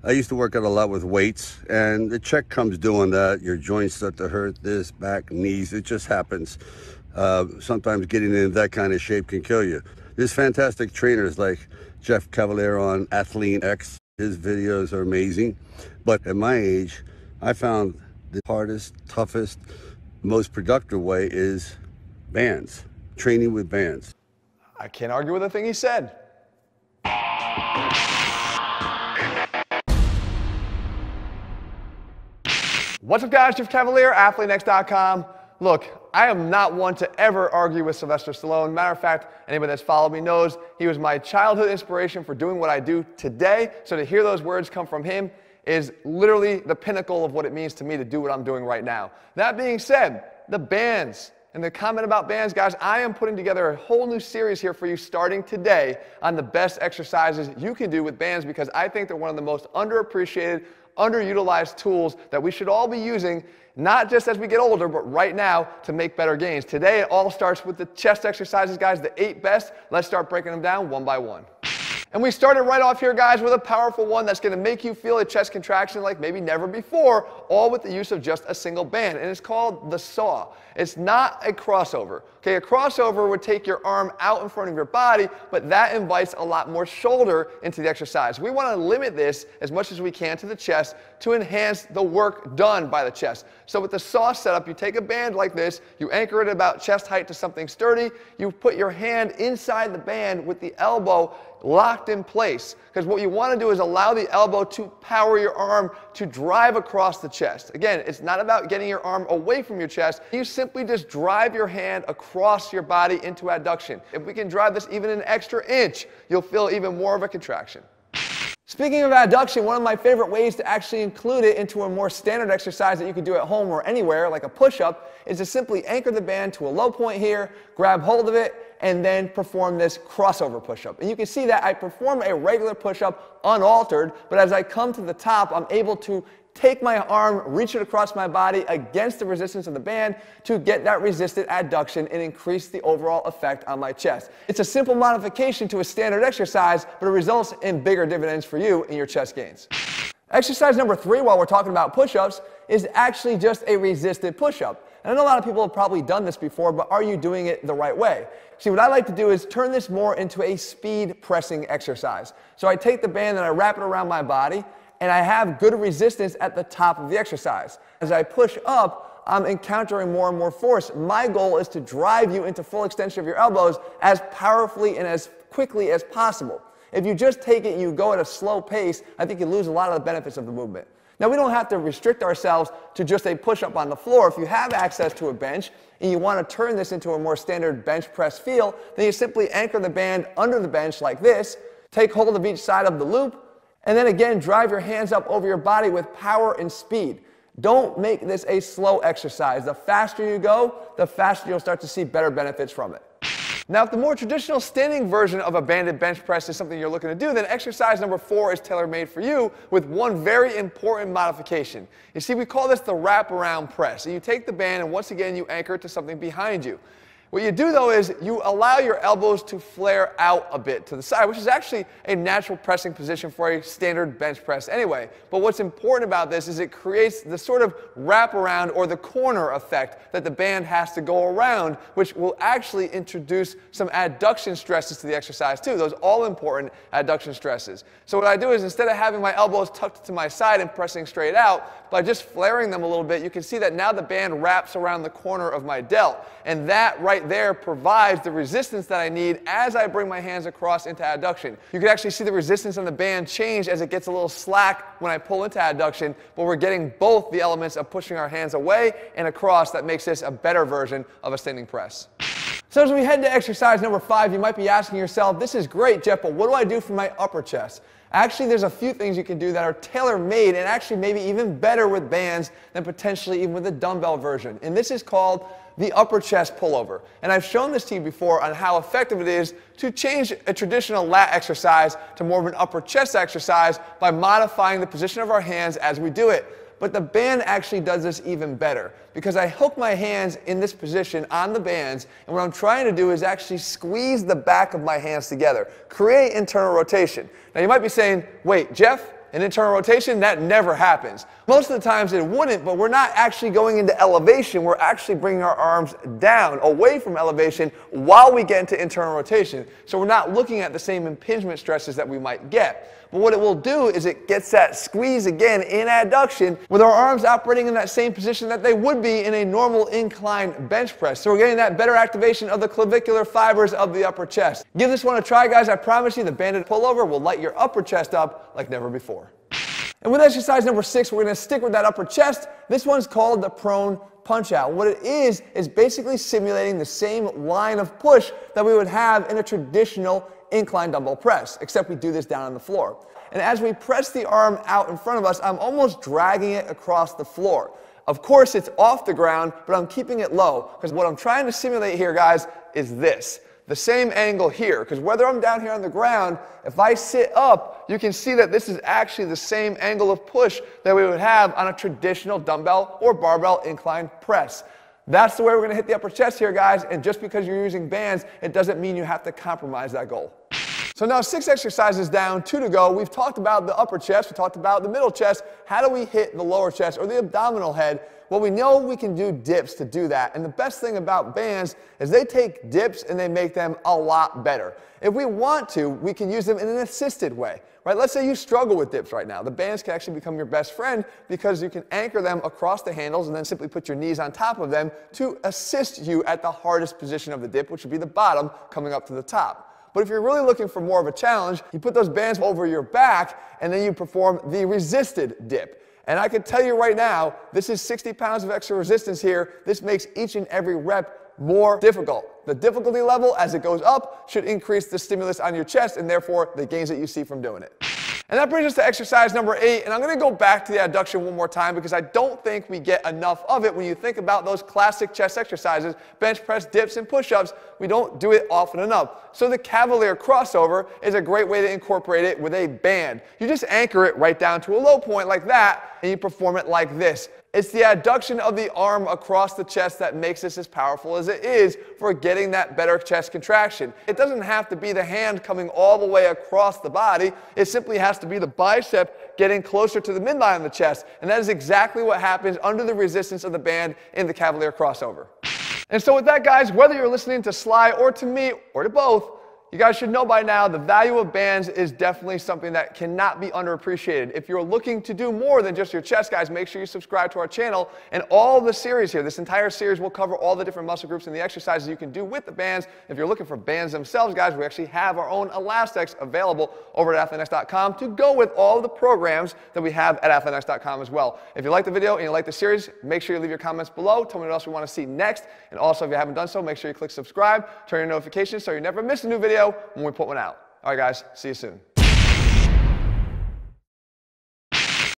I used to work out a lot with weights, and the check comes doing that. Your joints start to hurt, this, back, knees. It just happens. Sometimes getting in that kind of shape can kill you. There's fantastic trainers like Cavalier on ATHLEAN-X. His videos are amazing. But at my age, I found the hardest, toughest, most productive way is bands, training with bands. I can't argue with a thing he said. What's up, guys? Jeff Cavalier, ATHLEAN-X.com. Look, I am not one to ever argue with Sylvester Stallone. Matter of fact, anybody that's followed me knows he was my childhood inspiration for doing what I do today. So to hear those words come from him is literally the pinnacle of what it means to me to do what I'm doing right now. That being said, the bands and the comment about bands, guys, I am putting together a whole new series here for you starting today on the best exercises you can do with bands, because I think they're one of the most underappreciated, underutilized tools that we should all be using, not just as we get older, but right now to make better gains. Today, it all starts with the chest exercises, guys, the 8 best. Let's start breaking them down one by one. And we started right off here, guys, with a powerful one that's going to make you feel a chest contraction like maybe never before, all with the use of just a single band. And it's called the saw. It's not a crossover. Okay, a crossover would take your arm out in front of your body, but that invites a lot more shoulder into the exercise. We want to limit this as much as we can to the chest to enhance the work done by the chest. So with the saw setup, you take a band like this, you anchor it about chest height to something sturdy, you put your hand inside the band with the elbow locked in place, because what you want to do is allow the elbow to power your arm to drive across the chest. Again, it's not about getting your arm away from your chest. You simply just drive your hand across your body into adduction. If we can drive this even an extra inch, you'll feel even more of a contraction. Speaking of adduction, one of my favorite ways to actually include it into a more standard exercise that you can do at home or anywhere, like a push-up, is to simply anchor the band to a low point here, grab hold of it, and then perform this crossover push-up. And you can see that I perform a regular push-up unaltered, but as I come to the top, I'm able to take my arm, reach it across my body against the resistance of the band to get that resisted adduction and increase the overall effect on my chest. It's a simple modification to a standard exercise, but it results in bigger dividends for you in your chest gains. Exercise number 3, while we're talking about push-ups, is actually just a resisted push-up. And I know a lot of people have probably done this before, but are you doing it the right way? See, what I like to do is turn this more into a speed pressing exercise. So I take the band and I wrap it around my body, and I have good resistance at the top of the exercise. As I push up, I'm encountering more and more force. My goal is to drive you into full extension of your elbows as powerfully and as quickly as possible. If you just take it and you go at a slow pace, I think you lose a lot of the benefits of the movement. Now, we don't have to restrict ourselves to just a push-up on the floor. If you have access to a bench and you want to turn this into a more standard bench press feel, then you simply anchor the band under the bench like this, take hold of each side of the loop, and then again, drive your hands up over your body with power and speed. Don't make this a slow exercise. The faster you go, the faster you'll start to see better benefits from it. Now, if the more traditional standing version of a banded bench press is something you're looking to do, then exercise number 4 is tailor-made for you with one very important modification. You see, we call this the wraparound press. So you take the band and once again, you anchor it to something behind you. What you do, though, is you allow your elbows to flare out a bit to the side, which is actually a natural pressing position for a standard bench press anyway. But what's important about this is it creates the sort of wraparound or the corner effect that the band has to go around, which will actually introduce some adduction stresses to the exercise too, those all-important adduction stresses. So what I do is instead of having my elbows tucked to my side and pressing straight out, by just flaring them a little bit, you can see that now the band wraps around the corner of my delt. And that right there provides the resistance that I need as I bring my hands across into adduction. You can actually see the resistance on the band change as it gets a little slack when I pull into adduction, but we're getting both the elements of pushing our hands away and across that makes this a better version of a standing press. So as we head to exercise number 5, you might be asking yourself, this is great, Jeff, but what do I do for my upper chest? Actually, there's a few things you can do that are tailor-made and actually maybe even better with bands than potentially even with the dumbbell version. And this is called the upper chest pullover. And I've shown this to you before on how effective it is to change a traditional lat exercise to more of an upper chest exercise by modifying the position of our hands as we do it. But the band actually does this even better because I hook my hands in this position on the bands, and what I'm trying to do is actually squeeze the back of my hands together, create internal rotation. Now you might be saying, wait, Jeff, In internal rotation, that never happens. Most of the times it wouldn't, but we're not actually going into elevation. We're actually bringing our arms down, away from elevation, while we get into internal rotation. So we're not looking at the same impingement stresses that we might get. But what it will do is it gets that squeeze again in adduction with our arms operating in that same position that they would be in a normal incline bench press. So we're getting that better activation of the clavicular fibers of the upper chest. Give this one a try, guys. I promise you the banded pullover will light your upper chest up like never before. And with exercise number 6, we're going to stick with that upper chest. This one's called the prone punch out. What it is basically simulating the same line of push that we would have in a traditional incline dumbbell press, except we do this down on the floor. And as we press the arm out in front of us, I'm almost dragging it across the floor. Of course, it's off the ground, but I'm keeping it low, because what I'm trying to simulate here, guys, is this. The same angle here, because whether I'm down here on the ground, if I sit up, you can see that this is actually the same angle of push that we would have on a traditional dumbbell or barbell incline press. That's the way we're going to hit the upper chest here, guys, and just because you're using bands, it doesn't mean you have to compromise that goal. So now 6 exercises down, 2 to go. We've talked about the upper chest, we talked about the middle chest. How do we hit the lower chest or the abdominal head? Well, we know we can do dips to do that. And the best thing about bands is they take dips and they make them a lot better. If we want to, we can use them in an assisted way. Right? Let's say you struggle with dips right now. The bands can actually become your best friend because you can anchor them across the handles and then simply put your knees on top of them to assist you at the hardest position of the dip, which would be the bottom coming up to the top. But if you're really looking for more of a challenge, you put those bands over your back and then you perform the resisted dip. And I can tell you right now, this is 60 pounds of extra resistance here. This makes each and every rep more difficult. The difficulty level, as it goes up, should increase the stimulus on your chest and therefore the gains that you see from doing it. And that brings us to exercise number 8, and I'm going to go back to the adduction one more time because I don't think we get enough of it when you think about those classic chest exercises, bench press, dips, and push-ups. We don't do it often enough. So the cavalier crossover is a great way to incorporate it with a band. You just anchor it right down to a low point like that, and you perform it like this. It's the adduction of the arm across the chest that makes this as powerful as it is for getting that better chest contraction. It doesn't have to be the hand coming all the way across the body. It simply has to be the bicep getting closer to the midline of the chest. And that is exactly what happens under the resistance of the band in the cavalier crossover. And so with that, guys, whether you're listening to Sly or to me or to both, you guys should know by now the value of bands is definitely something that cannot be underappreciated. If you're looking to do more than just your chest, guys, make sure you subscribe to our channel. And all the series here, this entire series will cover all the different muscle groups and the exercises you can do with the bands. If you're looking for bands themselves, guys, we actually have our own Elastics available over at ATHLEAN-X.com to go with all the programs that we have at ATHLEAN-X.com as well. If you like the video and you like the series, make sure you leave your comments below. Tell me what else you want to see next. And also, if you haven't done so, make sure you click subscribe, turn your notifications so you never miss a new video when we put one out. All right, guys, see you soon.